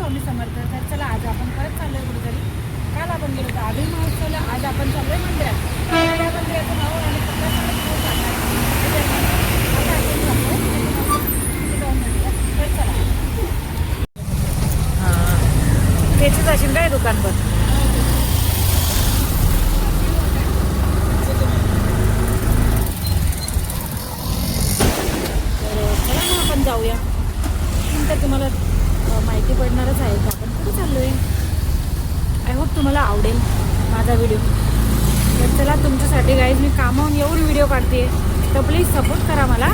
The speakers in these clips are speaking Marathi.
स्वामी समर्थ. तर चला आज आपण परत चाललोय कुठेतरी. काल आपण गेलो होतो आगरी महोत्सवला, आज आपण चाललोय मंदिरात. या मंदिराचं नाव आणि आता आपण चाललोय तिथे जाऊन मंदिरात. तर चला. त्याचीच असेल काय दुकान पण. चला ना आपण जाऊया. तर तुम्हाला माहिती पडणारच आहे की आपण कुठे चाललो आहे. आय होप तुम्हाला आवडेल माझा व्हिडिओ. तर चला, तुमच्यासाठी गाईज मी कामावून येऊन व्हिडिओ काढते, तर प्लीज सपोर्ट करा मला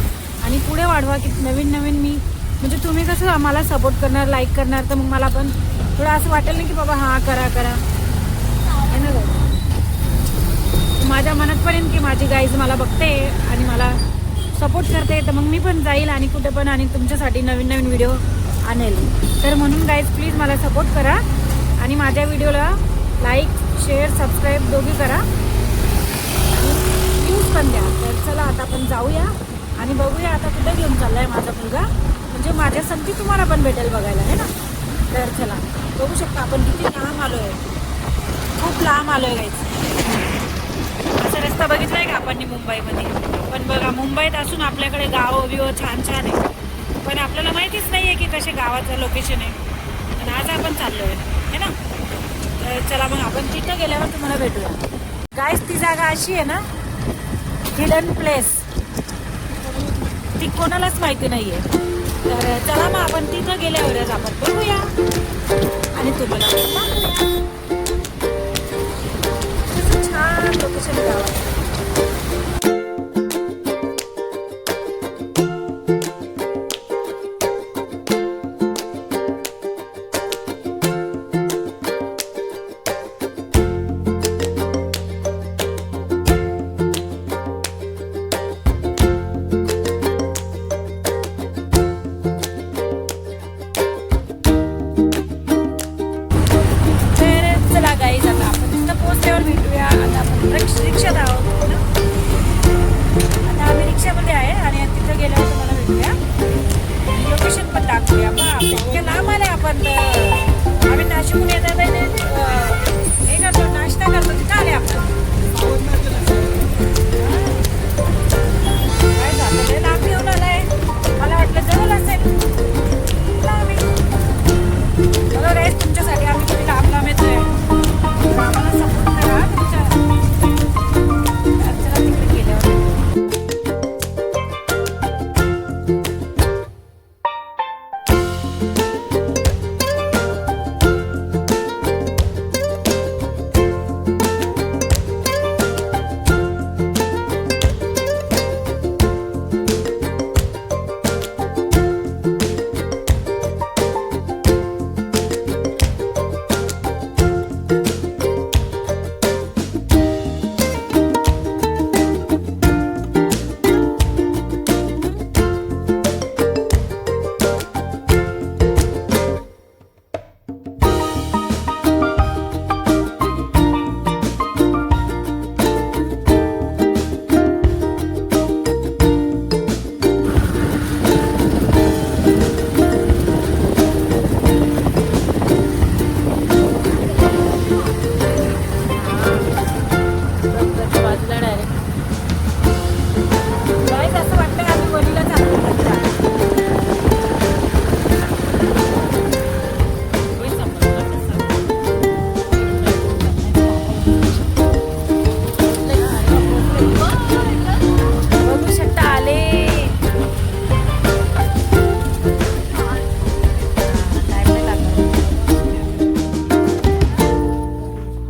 आणि पुढे वाढवा की नवीन नवीन मी म्हणजे तुम्ही कसं आम्हाला सपोर्ट करणार, लाईक करणार, तर मग मला पण थोडं असं वाटेल ना की बाबा हां करा करा आहे ना. माझ्या मनातपर्यंत की माझी गाईज मला बघते आणि मला सपोर्ट करते, तर मग मी पण जाईल आणि कुठे पण आणि तुमच्यासाठी नवीन नवीन व्हिडिओ आणेल. तर म्हणून गाईज प्लीज मला सपोर्ट करा आणि माझ्या व्हिडिओला लाईक, शेअर, सबस्क्राईब दोघी करा आणि व्ह्यूज पण द्या. तर चला आता आपण जाऊया आणि बघूया आता कुठे घेऊन चालला आहे माझा मुलगा, म्हणजे माझ्या संगती तुम्हाला पण भेटेल बघायला आहे ना. तर चला, बघू शकता आपण किती लांब आलो आहे, खूप लांब आलो आहे गाईज. असा रस्ता बघितला आहे का आपण मुंबईमध्ये. पण बघा, मुंबईत असून आपल्याकडे गावं बिव छान छान आहे, पण आपल्याला माहितीच नाही आहे की कसे गावाचं लोकेशन आहे. आणि आज आपण चाललो आहे ना. तर चला मग आपण तिथं गेल्यावर तुम्हाला भेटूया. गाईज ती जागा अशी आहे ना, हिडन प्लेस, ती कोणालाच माहिती नाही आहे. तर चला मग आपण तिथं गेल्यावरच आपण बघूया आणि तुम्हाला दाखवूया. छान लोकेशन गावात. भेटूया. आता आपण रिक्षात आहोत ना, आता आम्ही रिक्षामध्ये आहे आणि तिथं गेल्यावर तुम्हाला भेटूया. लोकेशन पण दाखवूया. मग इतक्या लांब आले आपण, आम्ही नाशिकहून येतात हे करतो, नाश्ता करतो, तिथं आले आपण. काय झालं, लांब घेऊन आलाय, मला वाटलं जवळ असेल. आम्ही बघा रे, तुमच्यासाठी आम्ही किती लांब लांब येतोय. आम्हाला सपोर्ट करा तुमच्या. चला तिकडे गेल्यावर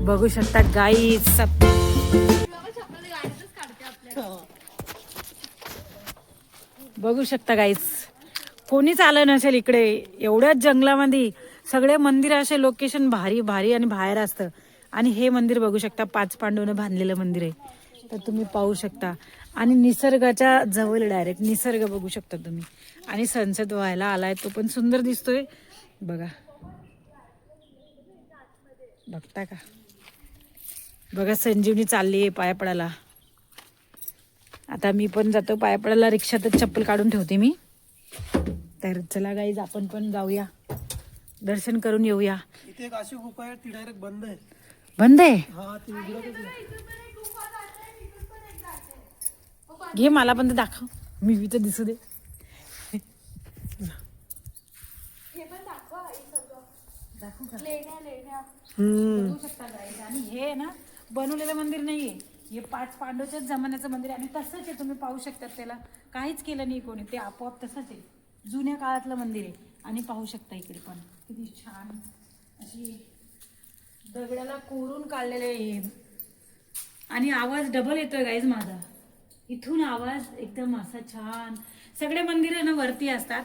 बघू शकता गाईज. बघू शकता गाईज, कोणीच आलं नसेल इकडे. एवढ्याच जंगलामध्ये सगळे मंदिर असे लोकेशन भारी भारी आणि बाहेर असतं. आणि हे मंदिर बघू शकता, 5 पांडवनं बांधलेलं मंदिर आहे. तर तुम्ही पाहू शकता आणि निसर्गाच्या जवळ डायरेक्ट निसर्ग बघू शकता तुम्ही. आणि सनसेट व्हायला आलाय, तो पण सुंदर दिसतोय बघा. बघता का, बघा संजीवनी चालली आहे पाया पडायला. आता मी पण जातो पाया पडायला, रिक्षातच चप्पल काढून ठेवते मी. तर चला गाईज आपण पण जाऊया दर्शन करून येऊया. इथे एक अशी गुफा आहे ती डायरेक्ट बंद आहे. बंद आहे? हा ती उघडतच नाही. घे मला पण ते दाखव, मी इथं दिसू दे. दाखवू का? बघू शकता guys. आणि हे ना बनवलेलं मंदिर नाहीये, हे 5 पांडवच्या जमान्याचं मंदिर आहे. आणि तसंच आहे, तुम्ही पाहू शकता, त्याला काहीच केलं नाही कोणी, ते आपोआप तसंच आहे. जुन्या काळातलं मंदिर आहे. आणि पाहू शकता इकडे पण किती छान अशी दगडाला कोरून काढलेले आहे. आणि आवाज डबल येतोय गाईज माझा इथून, आवाज एकदम असा छान. सगळे मंदिर आहे ना वरती असतात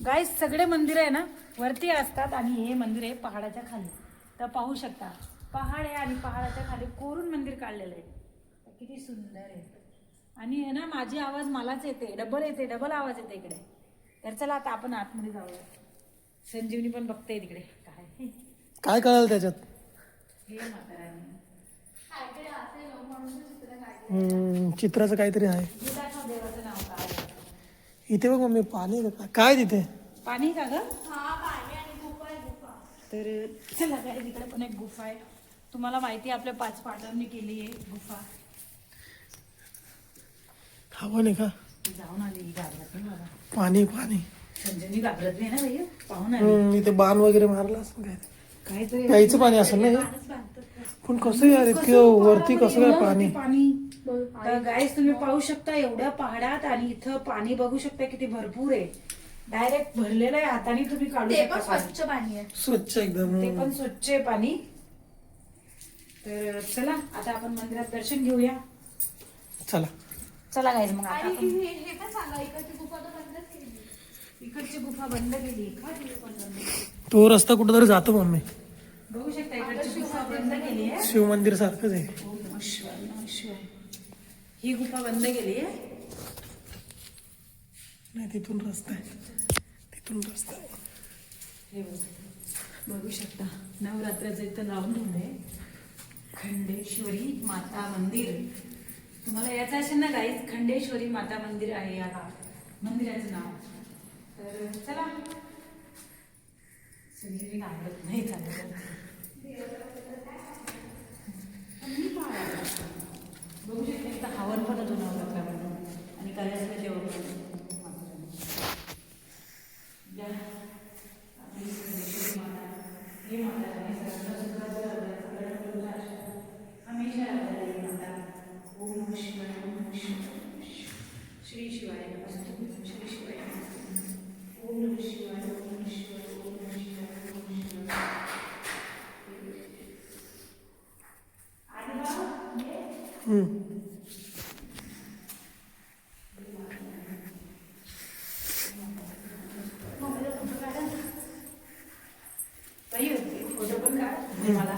गाईज, सगळे मंदिर आहे ना वरती असतात. आणि हे मंदिर आहे पहाडाच्या खाली. तर पाहू शकता पहाड आहे आणि पहाडाच्या खाली कोरून मंदिर काढलेलं आहे. किती सुंदर आहे. आणि आहे ना माझी आवाज मलाच येते, डबल आवाज येते इकडे. तर चला आता आपण आतमध्ये जाऊया. संजीवनी पण बघते तिकडे काय काय कळालं त्याच्यात? हे म्हातारानी चित्राचं काहीतरी आहे. देवाचं नाव काय? इथे बघ मम्मी पाणी आहे का? काय तिथे? पाणी का ग? तर चला काय, तिकडे पण एक गुफा आहे. तुम्हाला माहिती आहे आपल्या 5 पांडवांनी केली आहे गुफा. हवा नाही का? जाऊन आली, घाबरत नाही मला. पाणी पाणी संजीवनी घाबरत नाही ना भाई, पाहून आली. इथे बाण वगैरे मारला असं काय? काहीतरी प्यायचं पाणी असेल ना हे? पण कसं यार इतकं वरती कसं काय पाणी? तर गाईस तुम्ही पाहू शकता एवढ्या पहाडात, आणि इथं पाणी बघू शकता किती भरपूर आहे. डायरेक्ट भरलेलं आहे, हाताने तुम्ही काढू शकता. स्वच्छ पाणी आहे, स्वच्छ एकदम. ते पण स्वच्छ आहे पाणी. तर चला आता आपण मंदिरात दर्शन घेऊया. चला चला गाईज मग आता इकडची गुफा बंद केली. तो रस्ता कुठेतरी जातो मम्मी. बघू शकता इकडची गुफा बंद केली आहे. शिव मंदिर सारखंच आहे. ओम नमः शिवाय, नमः शिवाय. ही गुफा बंद केली आहे. नाही तिथून रस्ता आहे, तिथून रस्ता आहे. हे बघू शकता नवरात्राचं इथं लावून ठेवलंय खंडेश्वरी माता मंदिर. तुम्हाला याचं असेल ना गाईज, खंडेश्वरी माता मंदिर आहे या मंदिराचं नाव. तर चला सगळी घाबरत नाही चालत. बघू शकता इथं हवन पण होतो नवरात्रामध्ये आणि करायचं जेवण पण. श्री शिवाय श्री शिवाय ओम नमः शिवाय ओम नमः शिवाय ओम नमः शिवाय ओम नमः शिवाय. फोटो पण काढ मला.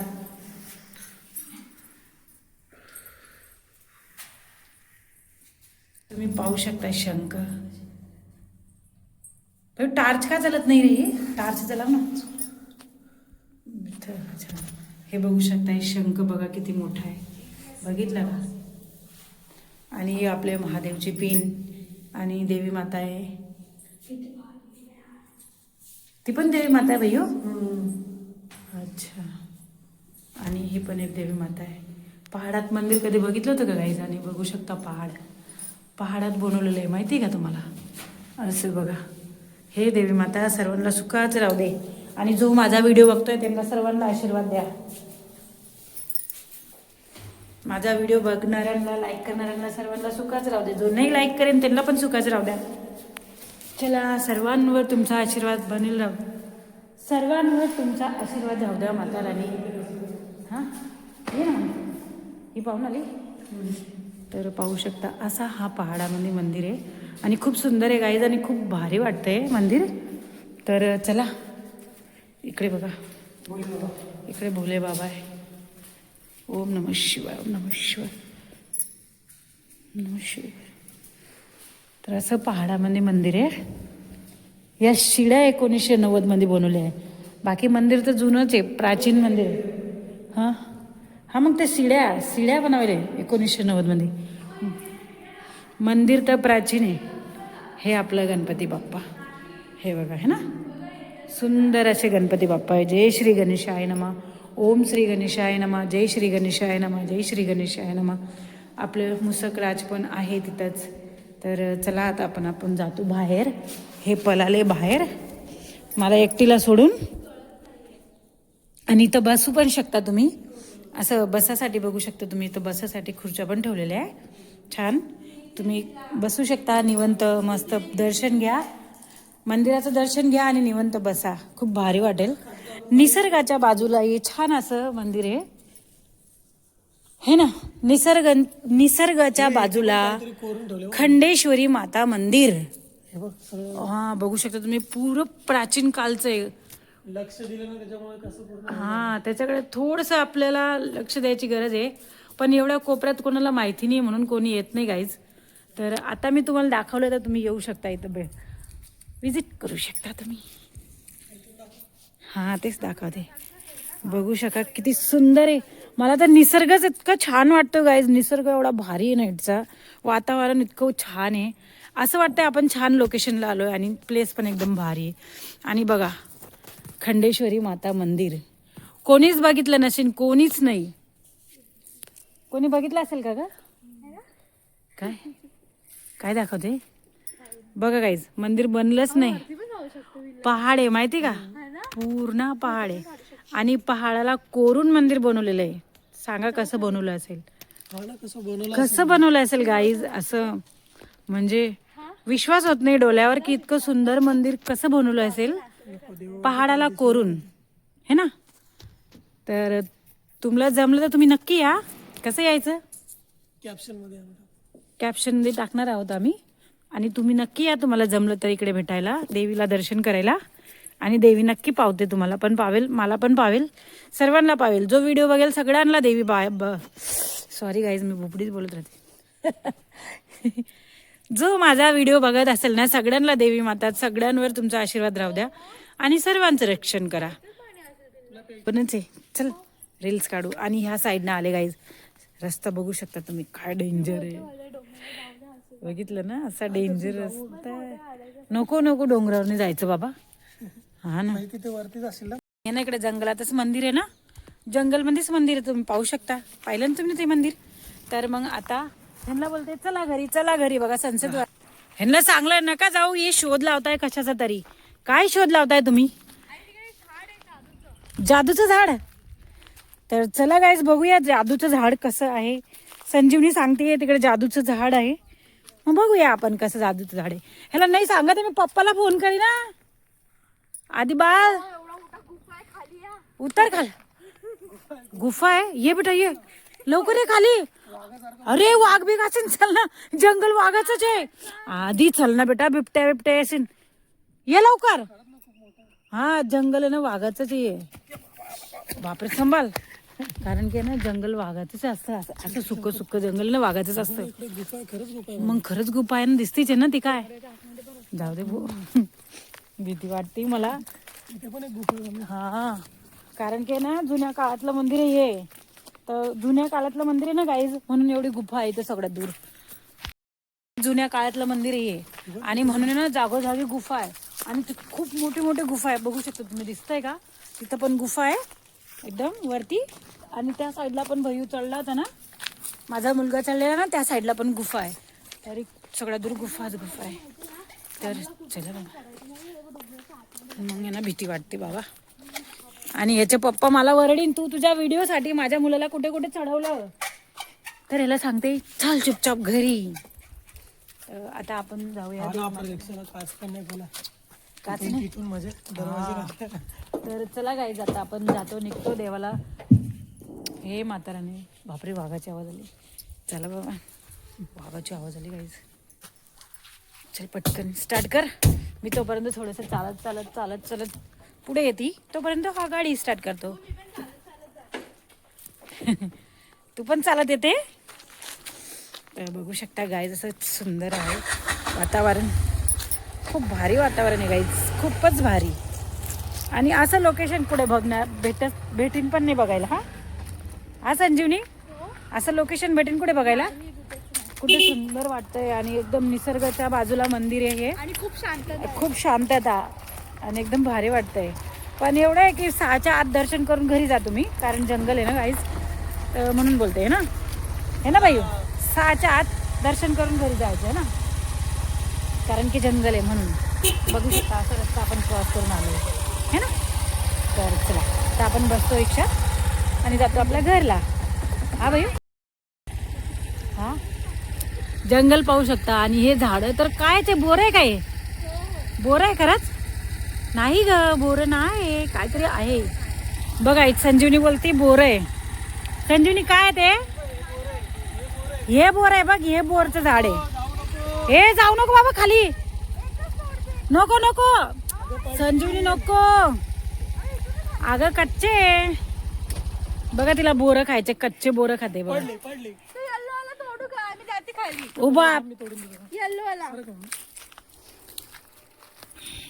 तुम्ही पाहू शकता शंख. टार्च का चालत नाही रे? टार्च चालव ना. हे बघू शकता शंख बघा किती मोठा आहे, बघितलं का? आणि हे आपले महादेवची पिन आणि देवी माता आहे. ती पण देवी माता आहे भाई हो. अच्छा. आणि ही पण एक देवी माता आहे. पहाडात मंदिर कधी बघितलं होतं का गाईज? आणि बघू शकता पहाडात बनवलेलं आहे, माहिती आहे का तुम्हाला? असं बघा, हे देवी माता सर्वांना सुखाच राहू दे. आणि जो माझा व्हिडिओ बघतोय त्यांना सर्वांना आशीर्वाद द्या. माझा व्हिडिओ बघणाऱ्यांना, लाईक करणाऱ्यांना सर्वांना सुखाच राहू दे. जो नाही लाईक करेन त्यांना पण सुखाच राहू द्या. चला सर्वांवर तुमचा आशीर्वाद बनेल राहू, सर्वांवर तुमचा आशीर्वाद राहू द्या माता राणी. हां हे ना ही पाहून आली. तर पाहू शकता असा हा पहाडामध्ये मंदिर आहे आणि खूप सुंदर आहे गाईज आणि खूप भारी वाटतंय मंदिर. तर चला इकडे बघा, इकडे भोले बाबा आहे. ओम नमः शिवाय ओम नमः शिवाय नमः शिवाय. तर असं पहाडामध्ये मंदिर आहे. या शिड्या 1990 मध्ये बनवल्या आहे. बाकी मंदिर तर जुनंच आहे, प्राचीन मंदिर आहे. हां मग ते शिड्या बनवले 1990 मध्ये. मंदिर तर प्राचीन आहे. हे आपलं गणपती बाप्पा हे बघा, है ना सुंदर असे गणपती बाप्पा आहे. जय श्री गणेशाय नमः. ओम श्री गणेशाय नमः. जय श्री गणेशाय नमः. जय श्री गणेशाय नमः. आपलं मुसक राज पण आहे तिथंच. तर चला आता आपण जातो बाहेर. हे पलाले बाहेर मला एकटीला सोडून. आणि इथं बसू पण शकता तुम्ही, असं बसासाठी बघू शकता तुम्ही. इथं बसासाठी खुर्च्या पण ठेवलेल्या आहे छान. तुम्ही बसू शकता निवांत, मस्त दर्शन घ्या, मंदिराचं दर्शन घ्या आणि निवांत बसा. खूप भारी वाटेल. निसर्गाच्या बाजूला हे छान असं मंदिर आहे, हे ना. निसर्गाच्या बाजूला खंडेश्वरी माता मंदिर. हा बघू शकता तुम्ही, पूर्ण प्राचीन कालचं आहे. लक्ष दिलं ना त्याच्यामुळे कसं पूर्ण. हा त्याच्याकडे थोडंसं आपल्याला लक्ष द्यायची गरज आहे. पण एवढ्या कोपऱ्यात कोणाला माहिती नाही म्हणून कोणी येत नाही गाईज. तर आता मी तुम्हाला दाखवलं तर तुम्ही येऊ शकता, इथं विजिट करू शकता तुम्ही. हा तेच दाखवते, बघू शका किती सुंदर आहे. मला तर निसर्गच इतकं छान वाटतं गाईज. निसर्ग एवढा भारी आहे नाईटचा, वातावरण इतकं छान आहे. असं वाटतं आपण छान लोकेशनला आलोय आणि प्लेस पण एकदम भारी आहे. आणि बघा खंडेश्वरी माता मंदिर कोणीच बघितलं नसेल, कोणीच नाही. कोणी बघितलं असेल का? काय काय दाखवते बघा गाईज. मंदिर बनलंच नाही, पहाड आहे माहिती का, पूर्ण पहाड आहे. आणि पहाडाला कोरून मंदिर बनवलेलं आहे. सांगा कसं बनवलं असेल, कसं बनवलं असेल गाईज. असं म्हणजे विश्वास होत नाही डोळ्यावर की इतकं सुंदर मंदिर कसं बनवलं असेल पहाडाला कोरून, है ना. तर तुम्हाला जमलं तर तुम्ही नक्की या. कसं यायचं कॅप्शन मध्ये टाकणार आहोत आम्ही. आणि तुम्ही नक्की या, तुम्हाला जमलं तर इकडे भेटायला, देवीला दर्शन करायला. आणि देवी नक्की पावते, तुम्हाला पण पावेल, मला पण पावेल, सर्वांना पावेल. जो व्हिडिओ बघेल सगळ्यांना देवी सॉरी गाईज मी भोपडीच बोलत राहते. जो माझा व्हिडिओ बघत असेल ना, सगळ्यांना देवी माता, सगळ्यांवर तुमचा आशीर्वाद राहू द्या आणि सर्वांचं रक्षण करा. पणच आहे, चल रील्स काढू. आणि ह्या साईडनं आले गाईज, रस्ता बघू शकता तुम्ही, काय डेंजर आहे. बघितलं ना, असा डेंजर रस्ता. नको नको डोंगरावरने जायचं बाबा. हा ना, हे ना इकडे जंगलातच मंदिर आहे ना, जंगलमध्येच मंदिर आहे. तुम्ही पाहू शकता, पाहिलं ना तुम्ही ते मंदिर. तर मग आता ह्यांना बोलते चला घरी, चला घरी. बघा सनसेट. ह्यांना सांगलं नका जाऊ, हे शोध लावताय कशाचा तरी. काय शोध लावताय तुम्ही? जादूचं झाड. तर चला गाईज बघूया जादूचं झाड कसं आहे. संजीवनी सांगते तिकडे जादूचं झाड आहे, मग बघूया आपण कसं जादूचं झाड आहे. ह्याला नाही सांगत मी पप्पाला फोन करी ना. आधी बाळ उतर खाल, गुफा आहे. ये बेटा ये लवकर ये खाली. अरे वाघ बिघ असेल, चल ना, जंगल वाघाच आहे. आधी चल ना बेटा, बिबट्या बिबट्या असेल, ये लवकर. हा जंगल आहे ना वाघाच आहे. बापरे संभाल, कारण की ना जंगल वाघाचंच असतं. असं सुक्क सुक्क जंगल ना वाघाचंच असतं. मग खरंच गुफा आहे ना, दिसतीच आहे ना ती. काय जाऊ दे भो, भीती वाटते मला. हा कारण की ना जुन्या काळातलं मंदिर आहे हे. तर जुन्या काळातलं मंदिर आहे ना गाईज, म्हणून एवढी गुफा आहे इथे सगळ्यात दूर. जुन्या काळातलं मंदिर आहे हे, आणि म्हणून ना जागोजागी गुफा आहे. आणि खूप मोठी मोठी गुफा आहे, बघू शकता तुम्ही. दिसतंय का, तिथं पण गुफा आहे एकदम वरती. आणि त्या साईडला पण भैयू चढला होता ना, माझा मुलगा चढलेला ना, त्या साईडला पण गुफा आहे. तरी सगळ्यात दूर गुफाच गुफा आहे. तर चला बाबा, मग यांना भीती वाटते बाबा. आणि ह्याचे पप्पा मला वरडीन, तू तुझ्या व्हिडिओसाठी माझ्या मुलाला कुठे कुठे चढवलं. तर ह्याला सांगते चल चुपचाप घरी. आता आपण जाऊया. काच नाही. तर चला गाईज आता आपण जातो, निघतो देवाला. हे म्हाताराने, बापरे वाघाची आवाज आली. चला बाबा, वाघाची आवाज आली गाईज. चल पटकन स्टार्ट कर. मी तोपर्यंत थोडंसं चालत चालत चालत चालत पुढे येते, तोपर्यंत हा गाडी स्टार्ट करतो. तू पण चालत येते. तर बघू शकता गाईज, असं सुंदर आहे वातावरण. खूप भारी वातावरण आहे गाईज, खूपच भारी. आणि असं लोकेशन कुठे बघणार भेटीन पण नाही बघायला. हा संजीवनी, असं लोकेशन भेटेन कुठे बघायला. कुठे सुंदर वाटतंय आणि एकदम निसर्गाच्या बाजूला मंदिर आहे हे. आणि खूप शांतता. आणि एकदम भारी वाटतंय. पण एवढं आहे की 6च्या आत दर्शन करून घरी जा तुम्ही, कारण जंगल आहे ना गाईज, म्हणून बोलते ना, हे ना बाई, 6च्या आत दर्शन करून घरी जायचं आहे ना, कारण की जंगल आहे म्हणून. बघू शकता असं रस्ता आपण क्रॉस करून आलो आहे ना. तर चला आता आपण बसतो रिक्षात आणि जातो आपल्या घरला. हा बाई, हा जंगल पाहू शकता. आणि हे झाडं तर काय, ते बोर आहे काय, बोर आहे खरंच? नाही ग, बोर नाही, काहीतरी आहे बघा. संजीवनी बोलते बोर आहे. संजीवनी काय ते, हे बोर आहे बघ, हे बोरचं झाड आहे. हे जाऊ नको बाबा खाली, नको नको संजीवनी नको, अगं कच्चे बघा, तिला बोरं खायचे, कच्चे बोरं खाते बघा. उभा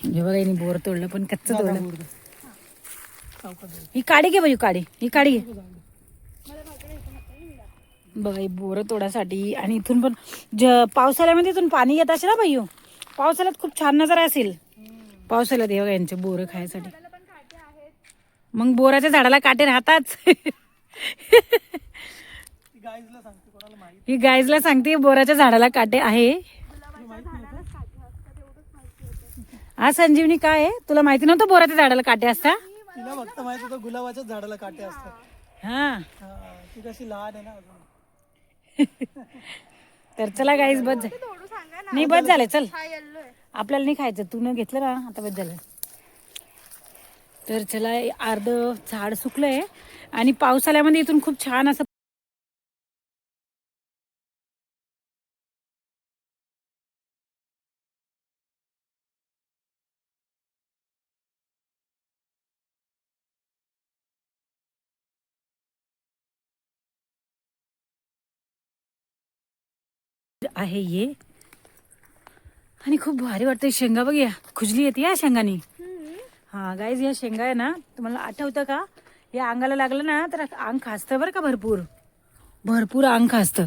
हे बघा, हिने बोर तोडलं पण कच्चं तोडलं. ही काडी घे बाई, काडी, ही काडी घे बघा, ही बोरं तोडासाठी. आणि इथून पण पावसाळ्यामध्ये इथून पाणी येत असेल ना बाई, पावसाळ्यात खूप छान नजारा असेल पावसाळ्यात. हे बघा यांचे बोरं खायसाठी. मग बोराच्या झाडाला काटे राहतात. ही गाईजला सांगते बोराच्या झाडाला काटे आहे. हा संजीवनी, काय आहे तुला माहिती नव्हतं बोराच्या झाडाला काटे असतात? तिला फक्त माहित होतं गुलाबाच्या झाडाला काटे असतात. हा, ती कशी लहान आहे ना अजून. तर चला गाईज, बस नाही, बस झालं, चल आपल्याला नाही खायचं, तू न घेतलं ना, आता बस झालं. तर चला, अर्ध झाड सुकलंय आणि पावसाळ्यामध्ये इथून खूप छान असं आहे ये. आणि खूप भारी वाटतंय. शेंगा बघ, या खुजली येते या शेंगानी. हा गाईज, या शेंगा आहे ना, तुम्हाला आठवतं का, या अंगाला लागलं ना तर अंग खासतं बरं का, भरपूर भरपूर अंग खासतं.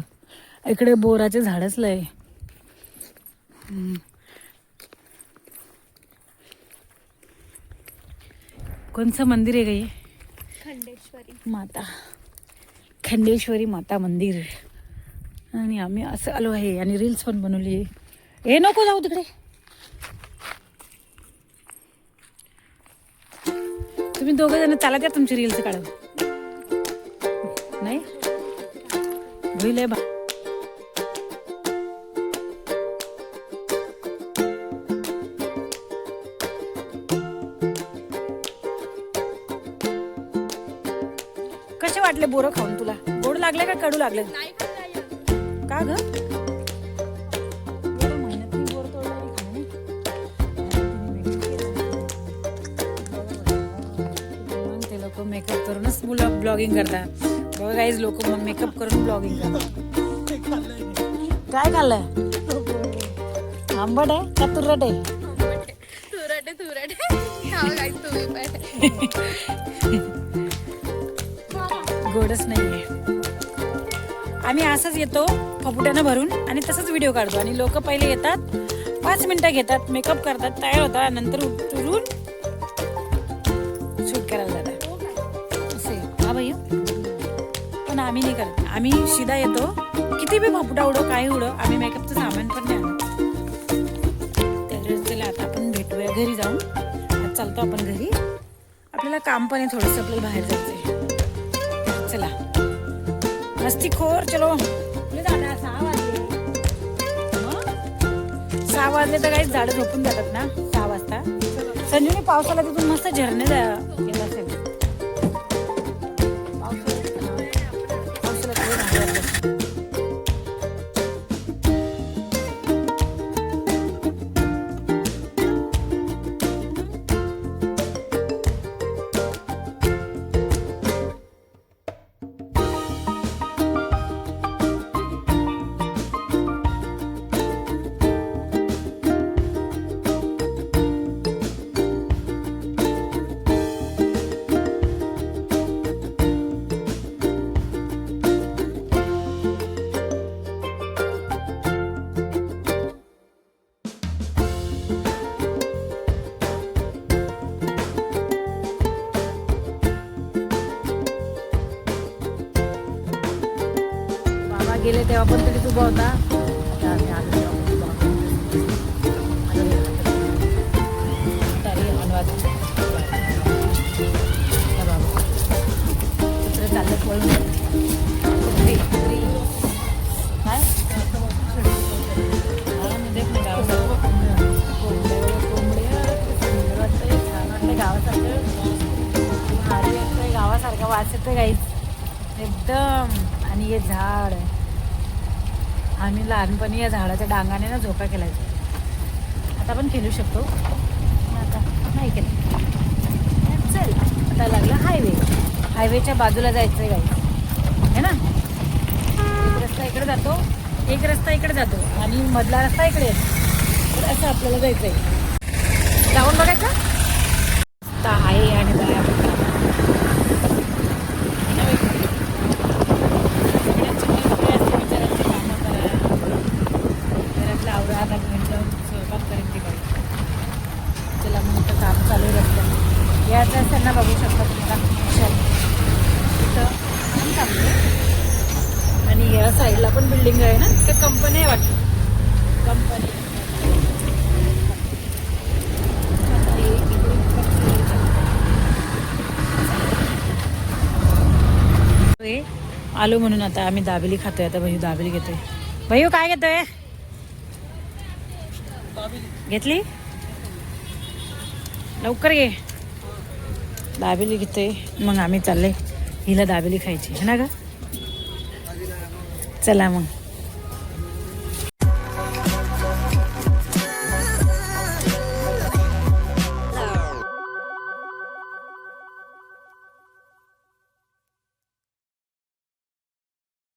इकडे बोराचे झाडच लय. कोणचं मंदिर आहे ग हे? खंडेश्वरी माता मंदिर. आणि आम्ही असं आलो आहे आणि रील्स पण बनवली. हे नको जाऊ तिकडे, तुम्ही दोघं जण चालत या, तुमची रील्स काढा. नाही होईल बा. कसे वाटले बोरं खाऊन तुला? गोड लागले का कडू लागले? का ग? ते लोक मेकअप करूनच मुलं ब्लॉगिंग करतात बघा गाईज. लोक मग मेकअप करून ब्लॉगिंग करतात. काय खाल्लंय? आंबट आहे का तुरट आहे? गोडच नाहीये. आम्ही असंच येतो फपुट्यानं भरून आणि तसंच व्हिडिओ काढतो. आणि लोक पहिले येतात, 5 मिनिटं घेतात, मेकअप करतात, तयार होतात, नंतर उठून शूट करायला जातात असे. हा भाई, पण आम्ही नाही करत. आम्ही शिदा येतो, किती बी फपुटा उडो काय उडो, आम्ही मेकअपचं सामान पण नाही आणत. तर चला आता आपण भेटूया घरी जाऊन. आता चालतो आपण घरी, आपल्याला काम पण आहे थोडंसं, आपल्याला बाहेर जायचंय. चला मस्ती खोर, चलो. 6 वाजले तर काही झाडं झोपून जातात ना 6 वाजता. संजीवनी, पावसाला तिथून मस्त झरणे येत असेल. तेव्हा पण तिथे उभा होता. आता आम्ही आलो तेव्हा पण उभा होता. तरी अनुवाद बाबा कुत्रे चालले पळून. कुत्री कुत्री काय देख ना गावासारखं सुंदर वाटतंय, छान वाटतंय गावासारखं. भारी वाटतंय गावासारखं, वास येतोय गाईच एकदम. आणि हे झाड, आम्ही लहानपणी या झाडाच्या डांगाने ना झोका खेळायचो. आता पण खेळू शकतो, पण आता नाही केलं. चल आता लागलं हायवेच्या बाजूला जायचं आहे गाई है ना. एक रस्ता इकडे जातो, एक रस्ता इकडे जातो आणि मधला रस्ता इकडे येतो. तर असं आपल्याला जायचं आहे. जाऊन बघायचं रस्ता आहे आणि बघा काम चालू रस्त्यात याचं त्यांना बघू शकता तुम्हाला. तिथं काम चालू आणि या साईडला पण बिल्डिंग आहे ना, ते कंपनी आहे वाटतं. कंपनी आलो म्हणून आता आम्ही दाबेली खातोय. आता भाई दाबेली घेतोय. भाई काय घेतोय? घेतली लवकर घे. दाबेली घेतोय मग आम्ही चालले हिला दाबेली खायची है ना ग. चला मग.